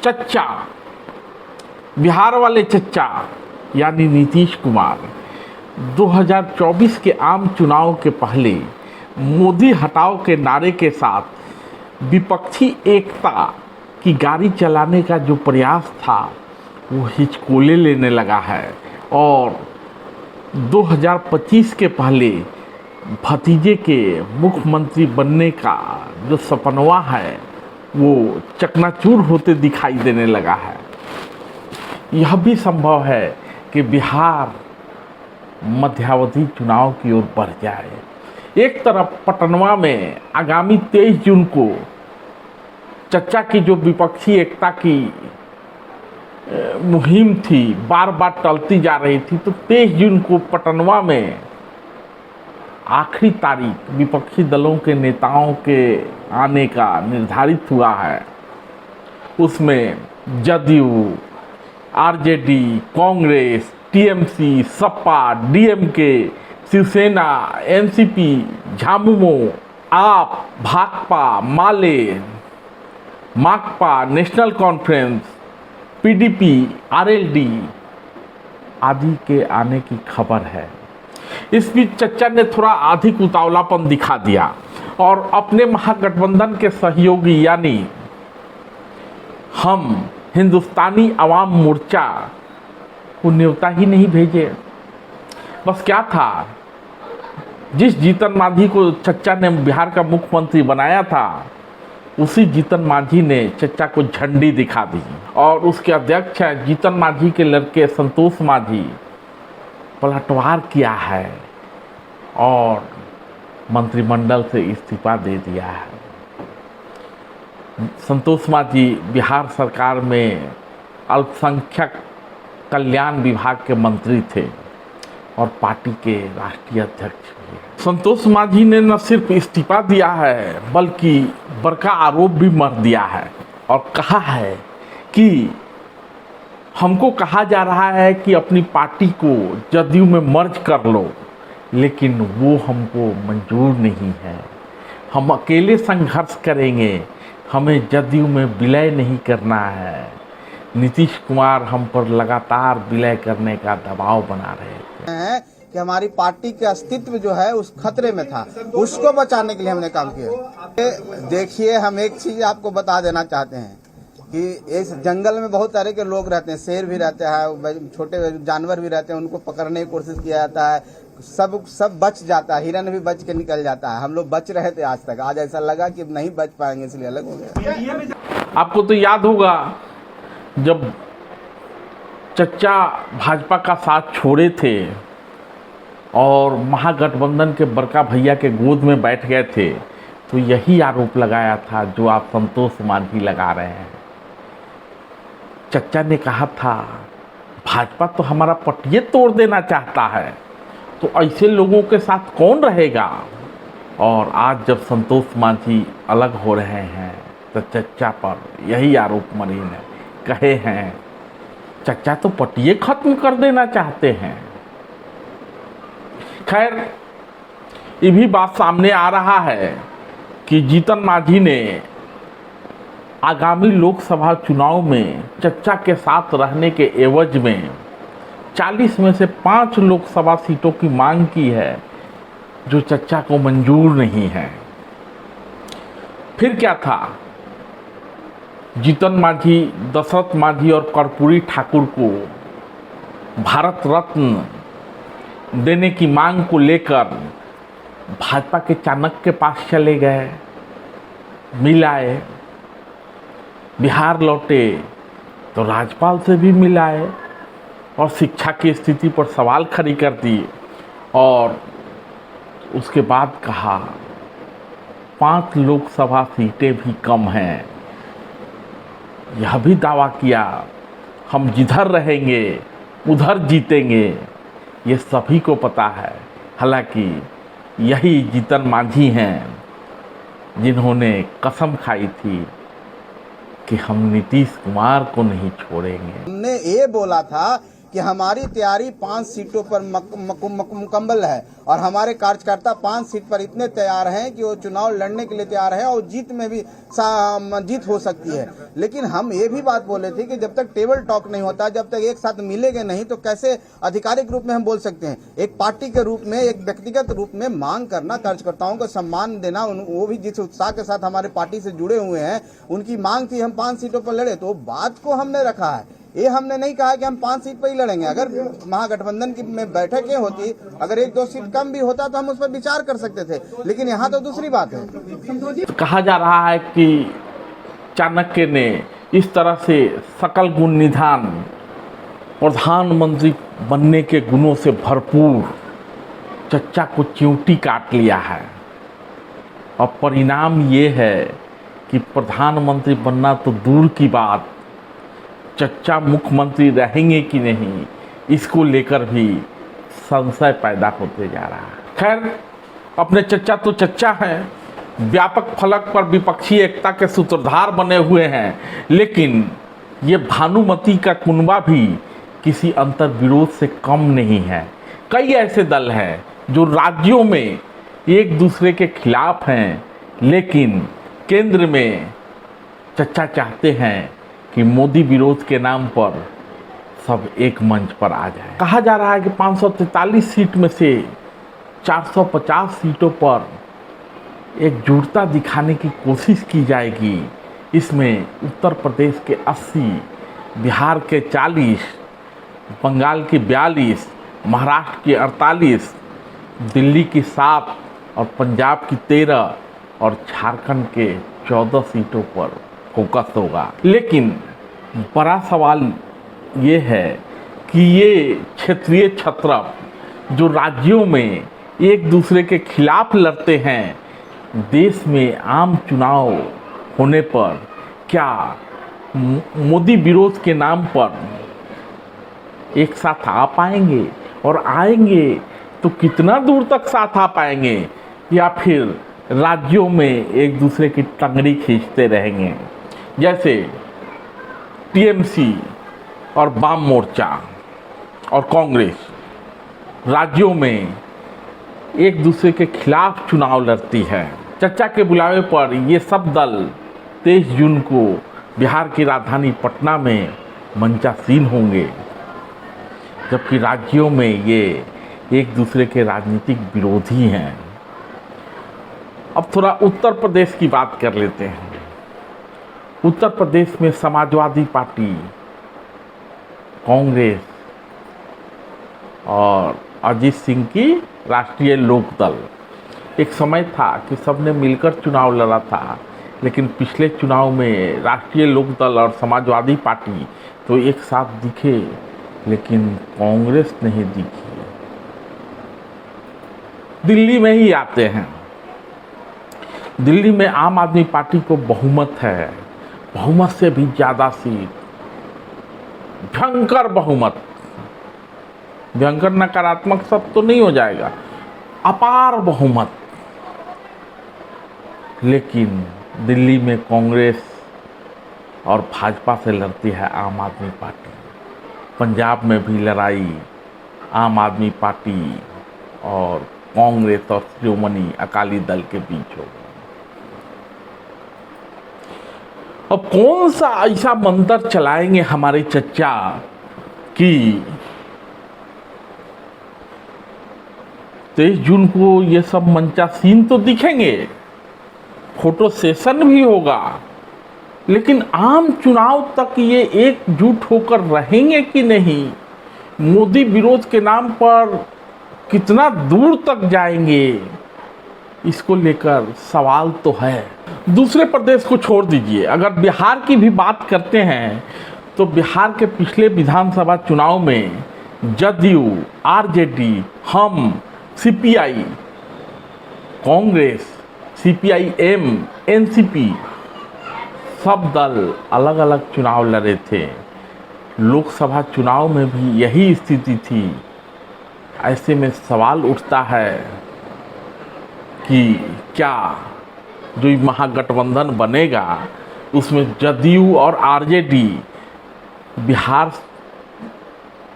चच्चा, बिहार वाले चच्चा यानी नीतीश कुमार 2024 के आम चुनाव के पहले मोदी हटाओ के नारे के साथ विपक्षी एकता की गाड़ी चलाने का जो प्रयास था वो हिचकोले लेने लगा है और 2025 के पहले भतीजे के मुख्यमंत्री बनने का जो सपनवा है वो चकनाचूर होते दिखाई देने लगा है। यह भी संभव है कि बिहार मध्यावधि चुनाव की ओर बढ़ जाए। एक तरफ पटनवा में आगामी 23 जून को चच्चा की जो विपक्षी एकता की मुहिम थी बार बार टलती जा रही थी, तो 23 जून को पटनवा में आखिरी तारीख विपक्षी दलों के नेताओं के आने का निर्धारित हुआ है। उसमें जदयू, आरजेडी, कांग्रेस, टीएमसी, सपा, डीएमके, शिवसेना, एनसीपी, झामुमो, आप, भाकपा, माले, माकपा, नेशनल कॉन्फ्रेंस, पीडीपी, आरएलडी आदि के आने की खबर है। इस बीच चच्चा ने थोड़ा अधिक उतावलापन दिखा दिया और अपने महागठबंधन के सहयोगी यानी हम हिंदुस्तानी आवाम मोर्चा को न्योता ही नहीं भेजे। बस क्या था, जिस जीतन मांझी को चच्चा ने बिहार का मुख्यमंत्री बनाया था उसी जीतन मांझी ने चच्चा को झंडी दिखा दी और उसके अध्यक्ष हैं जीतन मांझी के लड़के संतोष मांझी पलटवार किया है और मंत्रिमंडल से इस्तीफा दे दिया है। संतोष मांझी बिहार सरकार में अल्पसंख्यक कल्याण विभाग के मंत्री थे और पार्टी के राष्ट्रीय अध्यक्ष भी। संतोष मांझी ने न सिर्फ इस्तीफा दिया है बल्कि बड़का आरोप भी मर दिया है और कहा है कि हमको कहा जा रहा है कि अपनी पार्टी को जदयू में मर्ज कर लो, लेकिन वो हमको मंजूर नहीं है। हम अकेले संघर्ष करेंगे, हमें जदयू में विलय नहीं करना है। नीतीश कुमार हम पर लगातार विलय करने का दबाव बना रहे हैं कि हमारी पार्टी के अस्तित्व जो है उस खतरे में था, उसको बचाने के लिए हमने काम किया। देखिए, हम एक चीज आपको बता देना चाहते हैं कि इस जंगल में बहुत तरह के लोग रहते हैं, शेर भी रहते हैं, छोटे जानवर भी रहते हैं, उनको पकड़ने की कोशिश किया जाता है, सब बच जाता है, हिरन भी बच के निकल जाता है। हम लोग बच रहे थे आज तक, आज ऐसा लगा कि नहीं बच पाएंगे इसलिए अलग हो गया। आपको तो याद होगा जब चच्चा भाजपा का साथ छोड़े थे और महागठबंधन के बड़का भैया के गोद में बैठ गए थे, तो यही आरोप लगाया था जो आप संतोष मांझी लगा रहे हैं। चच्चा ने कहा था भाजपा तो हमारा पटिये तोड़ देना चाहता है, तो ऐसे लोगों के साथ कौन रहेगा। और आज जब संतोष मांझी अलग हो रहे हैं तो चच्चा पर यही आरोप मरी ने कहे हैं, चच्चा तो पटिये खत्म कर देना चाहते हैं। खैर, ये भी बात सामने आ रहा है कि जीतन मांझी ने आगामी लोकसभा चुनाव में चच्चा के साथ रहने के एवज में 40 में से 5 लोकसभा सीटों की मांग की है जो चच्चा को मंजूर नहीं है। फिर क्या था, जीतन मांझी, दशरथ मांझी और कर्पूरी ठाकुर को भारत रत्न देने की मांग को लेकर भाजपा के चाणक्य के पास चले गए, मिलाए, बिहार लौटे तो राज्यपाल से भी मिलाए और शिक्षा की स्थिति पर सवाल खड़ी कर दिए और उसके बाद कहा 5 लोकसभा सीटें भी कम हैं। यह भी दावा किया हम जिधर रहेंगे उधर जीतेंगे। ये सभी को पता है, हालांकि यही जीतन मांझी हैं जिन्होंने कसम खाई थी कि हम नीतीश कुमार को नहीं छोड़ेंगे। हमने ये बोला था कि हमारी तैयारी 5 सीटों पर मुकम्मल है और हमारे कार्यकर्ता 5 सीट पर इतने तैयार हैं कि वो चुनाव लड़ने के लिए तैयार है और जीत में भी जीत हो सकती है। लेकिन हम ये भी बात बोले थे कि जब तक टेबल टॉक नहीं होता, जब तक एक साथ मिलेंगे नहीं, तो कैसे आधिकारिक रूप में हम बोल सकते हैं। एक पार्टी के रूप में, एक व्यक्तिगत रूप में मांग करना, कार्यकर्ताओं को सम्मान देना, वो भी जिस उत्साह के साथ हमारे पार्टी से जुड़े हुए हैं, उनकी मांग थी हम 5 सीटों पर लड़े, तो बात को हमने रखा है। ये हमने नहीं कहा कि हम 5 सीट पर ही लड़ेंगे। अगर महागठबंधन की में बैठकें होती, अगर 1-2 सीट कम भी होता तो हम उस पर विचार कर सकते थे, लेकिन यहाँ तो दूसरी बात है। कहा जा रहा है कि चाणक्य ने इस तरह से सकल गुण निधान, प्रधानमंत्री बनने के गुणों से भरपूर चच्चा को चिंटी काट लिया है और परिणाम ये है कि प्रधानमंत्री बनना तो दूर की बात, चच्चा मुख्यमंत्री रहेंगे कि नहीं, इसको लेकर भी संशय पैदा होते जा रहा है। खैर, अपने चच्चा तो चच्चा हैं, व्यापक फलक पर विपक्षी एकता के सूत्रधार बने हुए हैं, लेकिन ये भानुमति का कुनबा भी किसी अंतर विरोध से कम नहीं है। कई ऐसे दल हैं जो राज्यों में एक दूसरे के खिलाफ हैं, लेकिन केंद्र में चच्चा चाहते हैं कि मोदी विरोध के नाम पर सब एक मंच पर आ जाए। कहा जा रहा है कि 543 सीट में से 450 सीटों पर एकजुटता दिखाने की कोशिश की जाएगी। इसमें उत्तर प्रदेश के 80, बिहार के 40, बंगाल की 42, महाराष्ट्र की 48, दिल्ली की 7 और पंजाब की 13 और झारखंड के 14 सीटों पर फोकस होगा। लेकिन बड़ा सवाल ये है कि ये क्षेत्रीय छत्रप जो राज्यों में एक दूसरे के खिलाफ लड़ते हैं, देश में आम चुनाव होने पर क्या मोदी विरोध के नाम पर एक साथ आ पाएंगे, और आएंगे तो कितना दूर तक साथ आ पाएंगे, या फिर राज्यों में एक दूसरे की टंगड़ी खींचते रहेंगे। जैसे टीएमसी और वाम मोर्चा और कांग्रेस राज्यों में एक दूसरे के खिलाफ चुनाव लड़ती है। चर्चा के बुलावे पर ये सब दल 23 जून को बिहार की राजधानी पटना में मंचासीन होंगे, जबकि राज्यों में ये एक दूसरे के राजनीतिक विरोधी हैं। अब थोड़ा उत्तर प्रदेश की बात कर लेते हैं। उत्तर प्रदेश में समाजवादी पार्टी, कांग्रेस और अजीत सिंह की राष्ट्रीय लोकदल, एक समय था कि सबने मिलकर चुनाव लड़ा था, लेकिन पिछले चुनाव में राष्ट्रीय लोकदल और समाजवादी पार्टी तो एक साथ दिखे, लेकिन कांग्रेस नहीं दिखी। दिल्ली में ही आते हैं। दिल्ली में आम आदमी पार्टी को बहुमत है, बहुमत से भी ज़्यादा सीट, भयंकर बहुमत, भयंकर नकारात्मक शब्द तो नहीं हो जाएगा, अपार बहुमत। लेकिन दिल्ली में कांग्रेस और भाजपा से लड़ती है आम आदमी पार्टी। पंजाब में भी लड़ाई आम आदमी पार्टी और कांग्रेस और शिरोमणि अकाली दल के बीच होगी। अब कौन सा ऐसा मंत्र चलाएंगे हमारे चच्चा कि 23 जून को ये सब मंचासीन तो दिखेंगे, फोटो सेशन भी होगा, लेकिन आम चुनाव तक ये एकजुट होकर रहेंगे कि नहीं, मोदी विरोध के नाम पर कितना दूर तक जाएंगे, इसको लेकर सवाल तो है। दूसरे प्रदेश को छोड़ दीजिए, अगर बिहार की भी बात करते हैं तो बिहार के पिछले विधानसभा चुनाव में जदयू, आरजेडी, हम, सीपीआई, कांग्रेस, सीपीआईएम, एनसीपी सब दल अलग अलग चुनाव लड़े थे। लोकसभा चुनाव में भी यही स्थिति थी। ऐसे में सवाल उठता है कि क्या जो महागठबंधन बनेगा उसमें जदयू और आरजेडी बिहार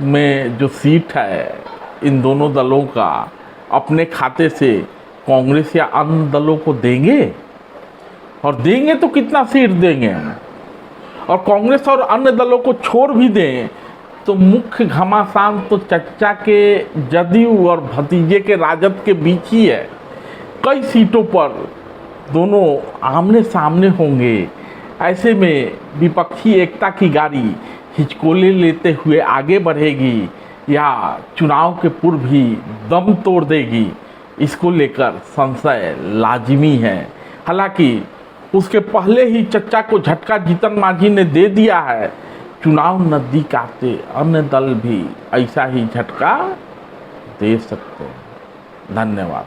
में जो सीट है इन दोनों दलों का अपने खाते से कांग्रेस या अन्य दलों को देंगे, और देंगे तो कितना सीट देंगे, और कांग्रेस और अन्य दलों को छोड़ भी दें तो मुख्य घमासान तो चच्चा के जदयू और भतीजे के राजद के बीच ही है। कई सीटों पर दोनों आमने सामने होंगे। ऐसे में विपक्षी एकता की गाड़ी हिचकोले लेते हुए आगे बढ़ेगी या चुनाव के पूर्व ही दम तोड़ देगी, इसको लेकर संशय लाजिमी है। हालांकि उसके पहले ही चच्चा को झटका जीतन मांझी ने दे दिया है। चुनाव नजदीक आते अन्य दल भी ऐसा ही झटका दे सकते हैं। धन्यवाद।